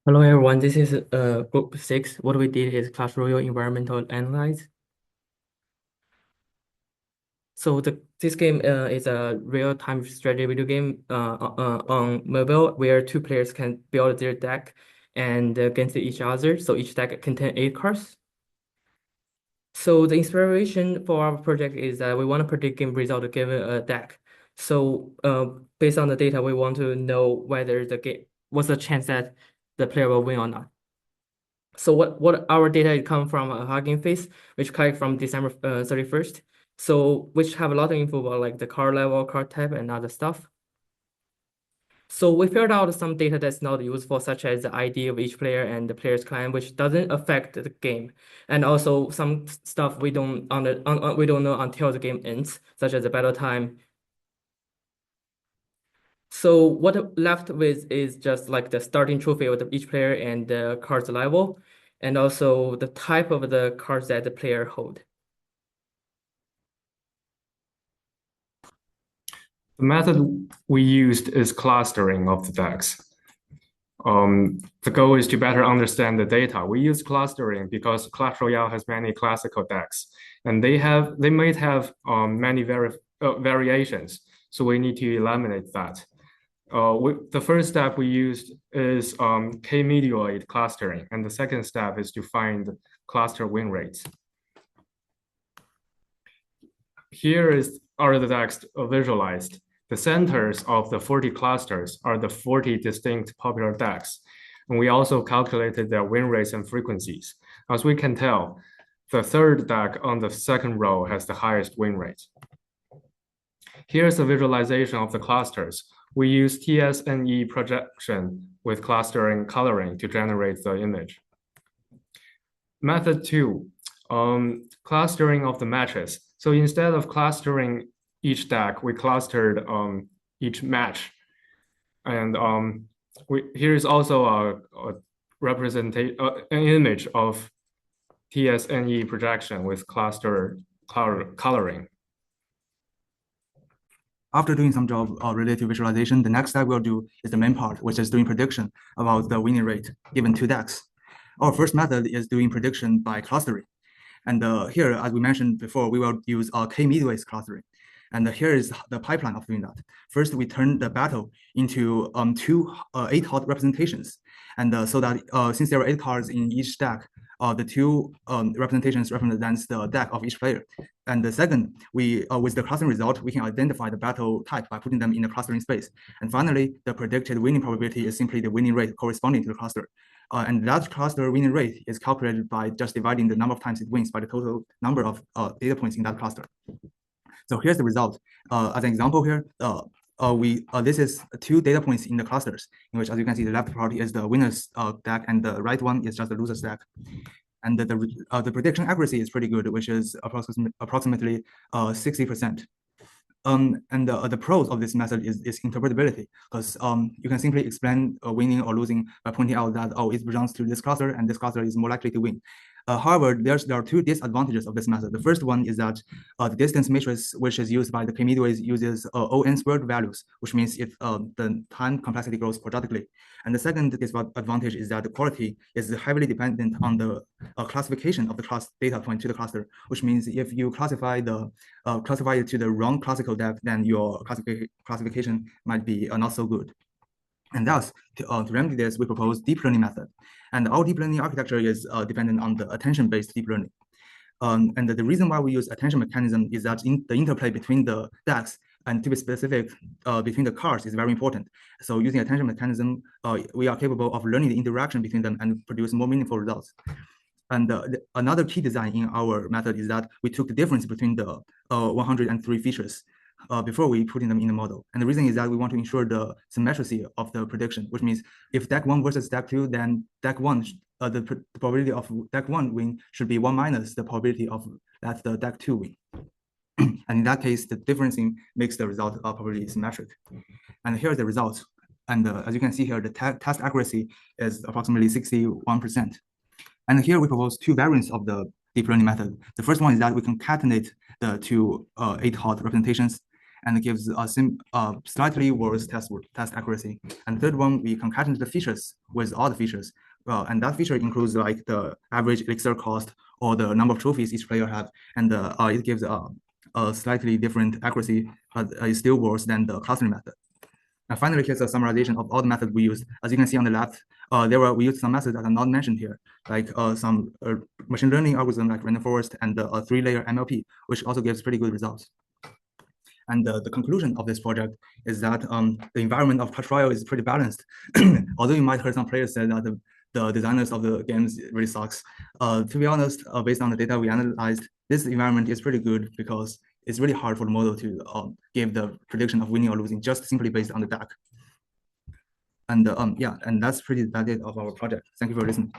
Hello everyone, this is group 6. What we did is Clash Royale environmental analyze. So this game is a real-time strategy video game on mobile where two players can build their deck and against each other. So each deck contains 8 cards. So the inspiration for our project is that we want to predict game result given a deck. So based on the data, we want to know whether what's the chance that the player will win or not. So what our data come from a Hugging Face, which collect from December 31st. So which have a lot of info about like the card level, card type, and other stuff. So we figured out some data that's not useful, such as the ID of each player and the player's clan, which doesn't affect the game, and also some stuff we don't know until the game ends, such as the battle time. So what left with is just like the starting trophy of each player and the card's level, and also the type of the cards that the player hold. The method we used is clustering of the decks. The goal is to better understand the data. We use clustering because Clash Royale has many classical decks, and they might have many variations. So we need to eliminate that. The first step we used is k-medioid clustering, and the second step is to find cluster win rates. Are the decks visualized. The centers of the 40 clusters are the 40 distinct popular decks. And we also calculated their win rates and frequencies. As we can tell, the third deck on the second row has the highest win rate. Here's a visualization of the clusters. We use TSNE projection with clustering coloring to generate the image. Method 2, clustering of the matches. So instead of clustering each deck, we clustered each match. And here is also an image of TSNE projection with cluster coloring. After doing some job related to visualization, the next step we'll do is the main part, which is doing prediction about the winning rate given two decks. Our first method is doing prediction by clustering. And here, as we mentioned before, we will use k-midways clustering. And here is the pipeline of doing that. First, we turn the battle into two 8-hot representations. And so that since there are 8 cards in each deck, the two representations represents the deck of each player. And the second, with the clustering result, we can identify the battle type by putting them in the clustering space. And finally, the predicted winning probability is simply the winning rate corresponding to the cluster. And that cluster winning rate is calculated by just dividing the number of times it wins by the total number of data points in that cluster. So here's the result. As an example here, this is 2 data points in the clusters, in which, as you can see, the left part is the winner's deck, and the right one is just the loser's deck. And the prediction accuracy is pretty good, which is approximately 60%. And the pros of this method is interpretability, because you can simply explain winning or losing by pointing out that, oh, it belongs to this cluster, and this cluster is more likely to win. However, there are 2 disadvantages of this method. The first one is that the distance matrix, which is used by the k-midways, uses ON squared values, which means the time complexity grows quadratically. And the second disadvantage is that the quality is heavily dependent on the classification of the class data point to the cluster, which means if you classify it to the wrong classical deck, then your classification might be not so good. And thus, to remedy this, we propose deep learning method. And our deep learning architecture is dependent on the attention-based deep learning. And the reason why we use attention mechanism is that in the interplay between the decks, and to be specific, between the cards is very important. So using attention mechanism, we are capable of learning the interaction between them and produce more meaningful results. And another key design in our method is that we took the difference between the 103 features before we putting them in the model. And the reason is that we want to ensure the symmetry of the prediction, which means if deck 1 versus deck 2, then deck 1, the probability of deck 1 win should be 1 minus the probability of that the deck 2 win. And in that case, the differencing makes the result probably symmetric. And here are the results. And as you can see here, the test accuracy is approximately 61%. And here we propose 2 variants of the deep learning method. The first one is that we concatenate the 2 8-hot representations. and it gives a slightly worse test accuracy. And the third one, we concatenate the features with all the features. And that feature includes like the average elixir cost or the number of trophies each player have, and it gives a slightly different accuracy, but it's still worse than the clustering method. And finally, here's a summarization of all the methods we used. As you can see on the left, we used some methods that are not mentioned here, like some machine learning algorithm like random forest and the 3-layer MLP, which also gives pretty good results. And the conclusion of this project is that the environment of Clash Royale is pretty balanced. Although you might hear some players say that the designers of the games really sucks. To be honest, based on the data we analyzed, this environment is pretty good because it's really hard for the model to give the prediction of winning or losing just simply based on the DAC. And yeah, and that's pretty that it of our project. Thank you for listening.